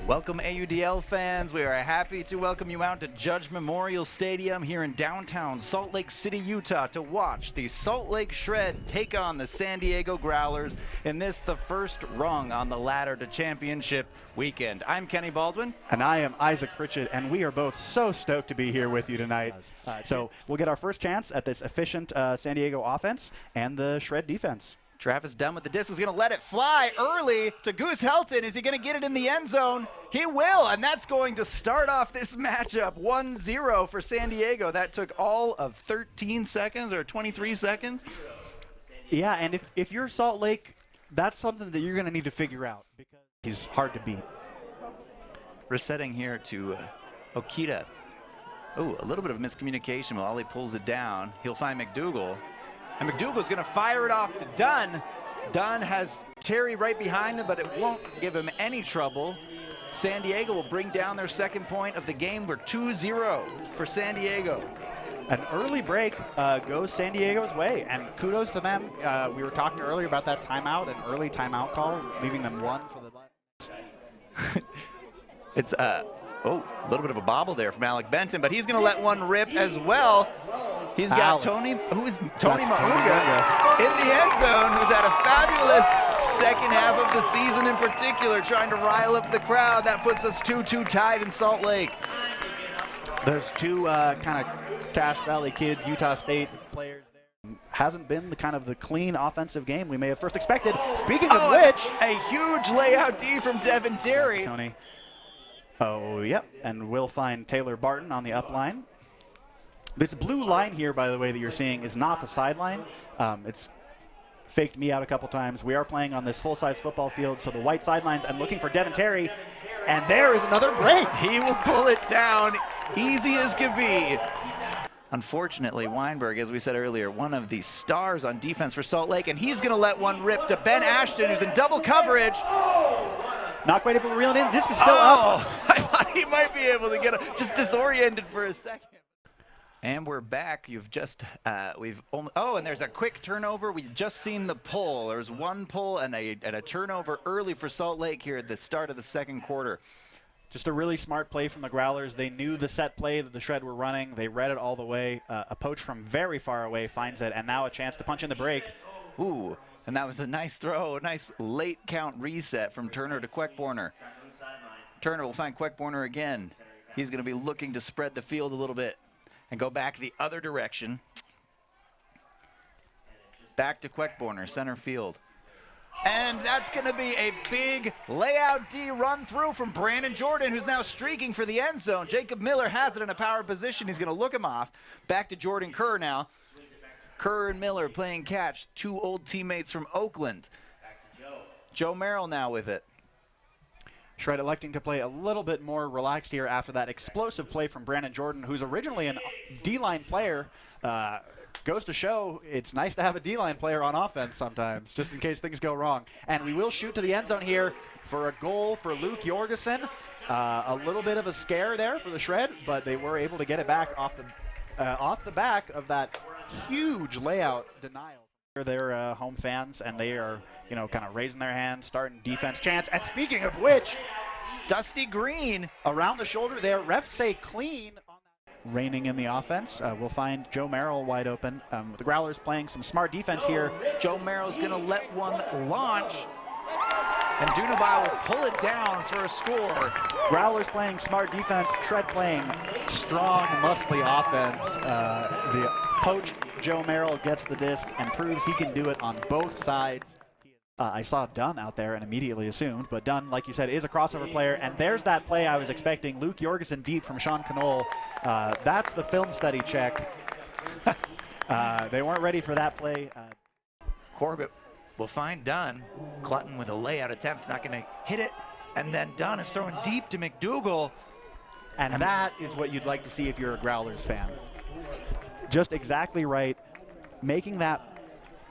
Welcome AUDL fans. We are happy to welcome you out to Judge Memorial Stadium here in downtown Salt Lake City, Utah to watch the Salt Lake Shred take on the San Diego Growlers in this, the first rung on the ladder to championship weekend. I'm Kenny Baldwin. And I am Isaac Pritchett, and we are both so stoked to be here with you tonight. So we'll get our first chance at this efficient San Diego offense and the Shred defense. Travis Dunn with the disc is going to let it fly early to Goose Helton. Is he going to get it in the end zone? He will, and that's going to start off this matchup 1-0 for San Diego. That took all of 13 seconds or 23 seconds. Yeah, and if you're Salt Lake, that's something that you're going to need to figure out because he's hard to beat. Resetting here to Okita. Oh, a little bit of miscommunication while Ollie pulls it down. He'll find McDougal. And McDougal's going to fire it off to Dunn. Dunn has Terry right behind him, but it won't give him any trouble. San Diego will bring down their second point of the game. We're 2-0 for San Diego. An early break goes San Diego's way, and kudos to them. We were talking earlier about that timeout, an early timeout call, leaving them one for the It's a little bit of a bobble there from Alec Benton, but he's going to let one rip as well. He's got Tony Mauga in the end zone, who's had a fabulous second half of the season in particular, trying to rile up the crowd. That puts us 2-2 tied in Salt Lake. Those two kind of Cache Valley kids, Utah State players there. Hasn't been the kind of the clean offensive game we may have first expected. Speaking of which, a huge layout D from Devin Terry. Tony. Oh, yep, and we'll find Taylor Barton on the up line. This blue line here, by the way, that you're seeing is not the sideline. It's faked me out a couple times. We are playing on this full-size football field, so the white sidelines, I'm looking for Devin Terry, and there is another break. He will pull it down easy as can be. Unfortunately, Weinberg, as we said earlier, one of the stars on defense for Salt Lake, and he's going to let one rip to Ben Ashton, who's in double coverage. Not quite able to reel it in. This is still up. I thought he might be able to get just disoriented for a second. And we're back. You've just, and there's a quick turnover. We've just seen the pull. There's one pull and a turnover early for Salt Lake here at the start of the second quarter. Just a really smart play from the Growlers. They knew the set play that the Shred were running. They read it all the way. A poach from very far away finds it, and now a chance to punch in the break. Ooh, and that was a nice throw, a nice late count reset from Turner to Queckborner. Turner will find Queckborner again. He's going to be looking to spread the field a little bit and go back the other direction. Back to Queckborner, center field. And that's going to be a big layout D run through from Brandon Jordan, who's now streaking for the end zone. Jacob Miller has it in a power position. He's going to look him off. Back to Jordan Kerr now. Kerr and Miller playing catch, two old teammates from Oakland. Joe Merrill now with it. Shred electing to play a little bit more relaxed here after that explosive play from Brandon Jordan, who's originally a D-line player. Goes to show it's nice to have a D-line player on offense sometimes, just in case things go wrong. And we will shoot to the end zone here for a goal for Luke Jorgensen. A little bit of a scare there for the Shred, but they were able to get it back off the back of that huge layout denial. They're home fans, and they are, kind of raising their hands, starting defense chants. And speaking of which, Dusty Green around the shoulder there. Refs say clean. Reigning in the offense. We'll find Joe Merrill wide open. The Growlers playing some smart defense here. Joe Merrill's going to let one launch, and Dunabai will pull it down for a score. Growlers playing smart defense. Shred playing strong, muscly offense. The coach, Joe Merrill, gets the disc and proves he can do it on both sides. I saw Dunn out there and immediately assumed, but Dunn, like you said, is a crossover player, and there's that play I was expecting. Luke Jorgensen deep from Sean Knoll. That's the film study check. They weren't ready for that play. Corbett will find Dunn. Clutton with a layout attempt, not going to hit it, and then Dunn is throwing deep to McDougal. And that is what you'd like to see if you're a Growlers fan. Just exactly right.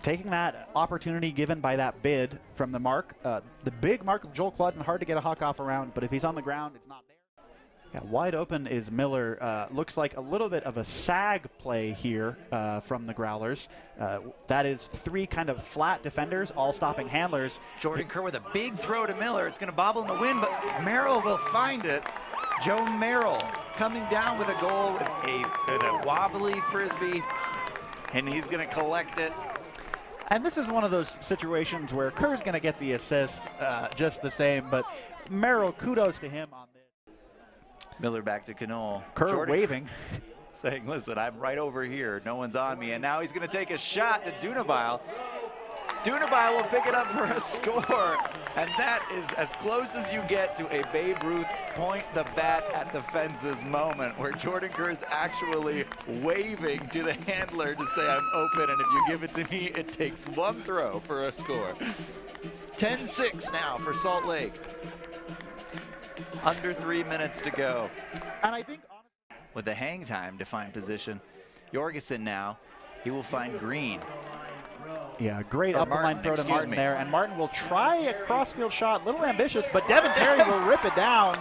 Taking that opportunity given by that bid from the mark, the big mark of Joel Clutton, hard to get a huck off around, but if he's on the ground, it's not there. Yeah, wide open is Miller. Looks like a little bit of a sag play here from the Growlers. That is 3 kind of flat defenders, all stopping handlers. Jordan Kerr with a big throw to Miller. It's going to bobble in the wind, but Merrill will find it. Joe Merrill coming down with a goal with a wobbly Frisbee, and he's going to collect it. And this is one of those situations where Kerr's going to get the assist just the same, but Merrill, kudos to him on this. Miller back to Knoll. Kerr waving. Saying, listen, I'm right over here. No one's on me. And now he's going to take a shot to Dunabile. Dunabile will pick it up for a score. And that is as close as you get to a Babe Ruth point the bat at the fences moment, where Jordan Kerr is actually waving to the handler to say, I'm open, and if you give it to me, it takes 1 throw for a score. 10-6 now for Salt Lake. Under 3 minutes to go. And I think with the hang time to find position, Jorgensen now, he will find Green. Yeah, great Or up the line Martin, throw to excuse Martin me. there, and Martin will try a crossfield shot, little ambitious, but Devin Terry will rip it down.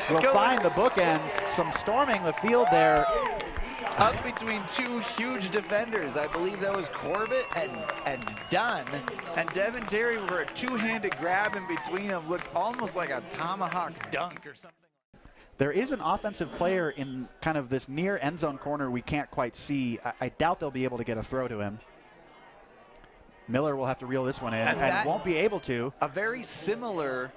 Will find the bookends, some storming the field there. Up between 2 huge defenders. I believe that was Corbett and Dunn. And Devin Terry, for a 2-handed grab in between them, looked almost like a tomahawk dunk or something. There is an offensive player in kind of this near end zone corner we can't quite see. I doubt they'll be able to get a throw to him. Miller will have to reel this one in and won't be able to. A very similar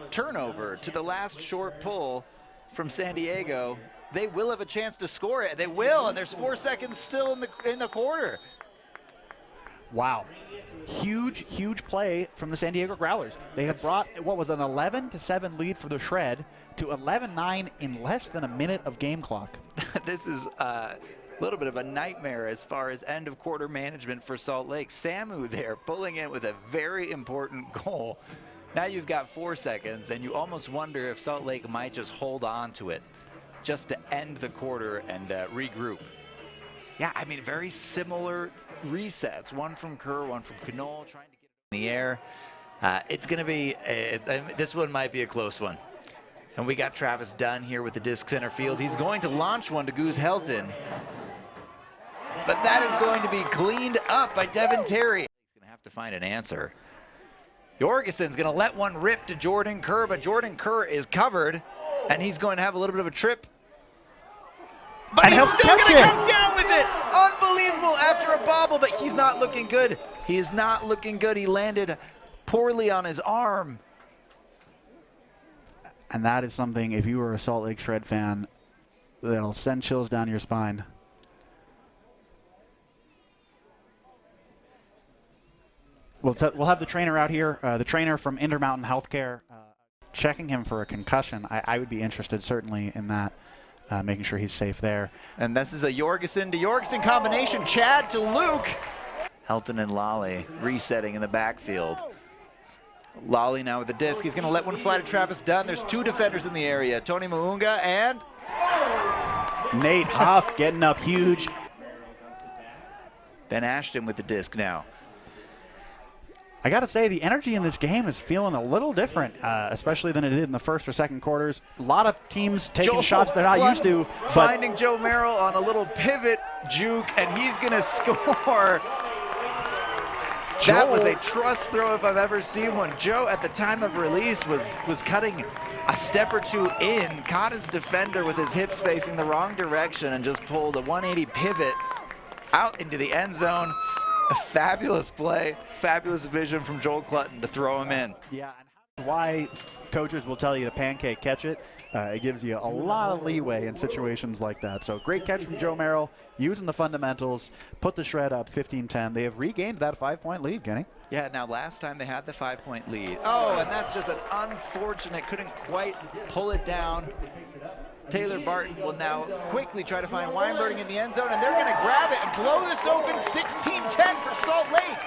turnover to the last short pull from San Diego. They will have a chance to score it. They will, and there's 4 seconds still in the quarter. Wow. Huge, huge play from the San Diego Growlers. They have brought what was an 11-7 lead for the Shred to 11-9 in less than a minute of game clock. This is a little bit of a nightmare as far as end of quarter management for Salt Lake. Samu there pulling in with a very important goal. Now you've got 4 seconds, and you almost wonder if Salt Lake might just hold on to it just to end the quarter and regroup. Yeah, I mean, very similar resets. One from Kerr, one from Knoll, trying to get it in the air. It's going to be, this one might be a close one. And we got Travis Dunn here with the disc center field. He's going to launch one to Goose Helton. But that is going to be cleaned up by Devin Terry. He's going to have to find an answer. Jorgensen's going to let one rip to Jordan Kerr, but Jordan Kerr is covered, and he's going to have a little bit of a trip. But and he's still going to it. come down with it. Unbelievable after a bobble, but he's not looking good. He is not looking good. He landed poorly on his arm. And that is something, if you were a Salt Lake Shred fan, that'll send chills down your spine. We'll have the trainer out here, the trainer from Intermountain Healthcare, checking him for a concussion. I would be interested certainly in that, making sure he's safe there. And this is a Jorgensen to Jorgensen combination. Chad to Luke. Helton and Lally resetting in the backfield. Lally now with the disc. He's going to let one fly to Travis Dunn. There's 2 defenders in the area. Tony Muunga and Nate Huff getting up huge. Ben Ashton with the disc now. I got to say, the energy in this game is feeling a little different, especially than it did in the first or second quarters. A lot of teams taking shots they're not used to. Finding Joe Merrill on a little pivot juke, and he's going to score. That was a trust throw if I've ever seen one. Joe, at the time of release, was cutting a step or 2 in, caught his defender with his hips facing the wrong direction, and just pulled a 180 pivot out into the end zone. A fabulous play, fabulous vision from Joel Clutton to throw him in. Yeah, and why coaches will tell you to pancake catch it. It gives you a lot of leeway in situations like that. So great catch from Joe Merrill, using the fundamentals, put the Shred up 15-10. They have regained that 5-point lead, Kenny. Yeah, now last time they had the 5-point lead. Oh, and that's just an unfortunate, couldn't quite pull it down. Taylor Barton will now quickly try to find Weinberg in the end zone, and they're going to grab it and blow this open. 16-10 for Salt Lake.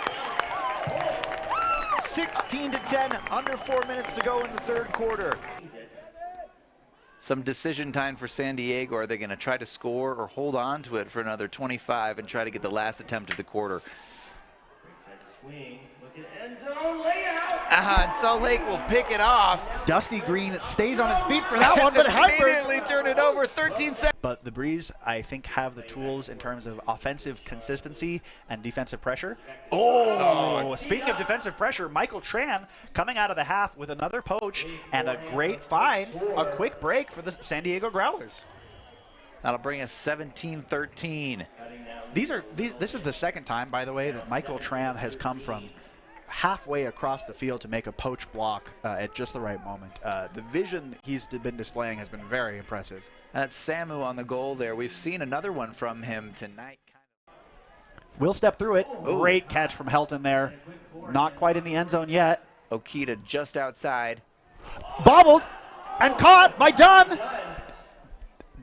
16-10, under 4 minutes to go in the third quarter. Some decision time for San Diego. Are they going to try to score or hold on to it for another 25 and try to get the last attempt of the quarter? Swing, looking And Salt Lake will pick it off. Dusty Green stays on his feet for that one, but immediately turn it over. 13 seconds. But the Breeze, I think, have the tools in terms of offensive consistency and defensive pressure. Speaking of defensive pressure, Michael Tran coming out of the half with another poach and a great find, a quick break for the San Diego Growlers. That'll bring us 17-13. This is the second time, by the way, that Michael Tran has come from halfway across the field to make a poach block at just the right moment. The vision he's been displaying has been very impressive. That's Samu on the goal there. We've seen another one from him tonight. We'll step through it. Ooh. Great catch from Helton there. Not quite in the end zone yet. Okita just outside. Bobbled and caught by Dunn.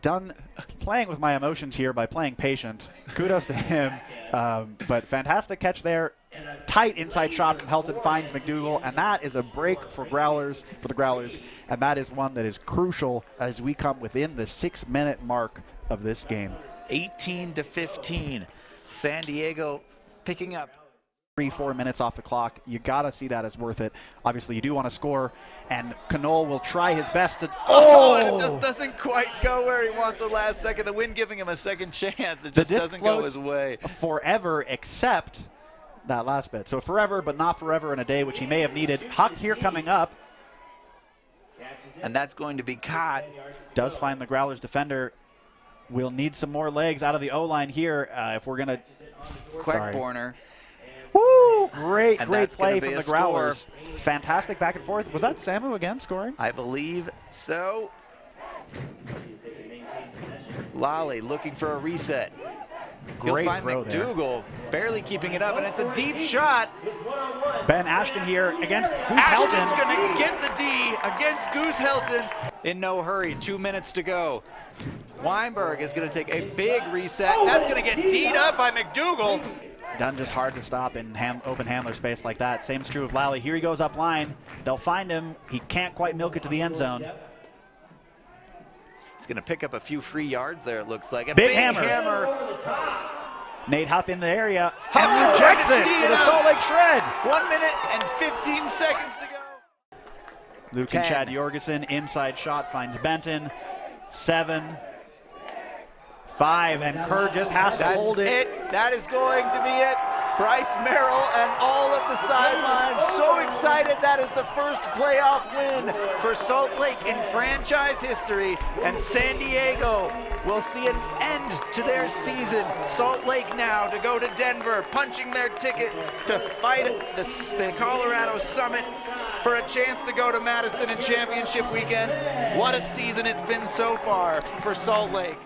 Dunn playing with my emotions here by playing patient. Kudos to him. But fantastic catch there. Tight inside shot from Helton finds McDougal, and that is a break for the Growlers, and that is one that is crucial as we come within the 6-minute mark of this game. 18-15. San Diego picking up 3-4 minutes off the clock. You gotta see that as worth it. Obviously, you do want to score, and Knoll will try his best to. It just doesn't quite go where he wants the last second. The wind giving him a second chance. It just doesn't go his way. Forever, except that last bit. So forever, but not forever in a day, which he may have needed. Huck here coming up. And that's going to be caught. Does find the Growlers defender. We'll need some more legs out of the O-line here if we're going to. Quackborner. Woo! Great play from the score. Growlers. Fantastic back and forth. Was that Samu again scoring? I believe so. Lally looking for a reset. He'll Great find throw there. McDougal barely keeping it up, and it's a deep shot. Ben Ashton here against Goose Ashton's Helton. going to get the D against Goose Helton. In no hurry, 2 minutes to go. Weinberg is going to take a big reset. That's going to get D'd up by McDougal. Dunn just hard to stop in open handler space like that. Same's true of Lally. Here he goes up line. They'll find him. He can't quite milk it to the end zone. He's going to pick up a few free yards there, it looks like. A Big hammer. Nate Huff in the area. Huff and is rejects trying it to D for it the up. Salt Lake Shred. 1 minute and 15 seconds to go. Luke 10. and Chad Jorgensen, inside shot, finds Benton. 7, 5, and Kerr just has to hold it. That is going to be it. Bryce Merrill and all of the sidelines so excited. That is the first playoff win for Salt Lake in franchise history, and San Diego will see an end to their season. Salt Lake now to go to Denver, punching their ticket to fight the Colorado Summit for a chance to go to Madison in championship weekend. What a season it's been so far for Salt Lake.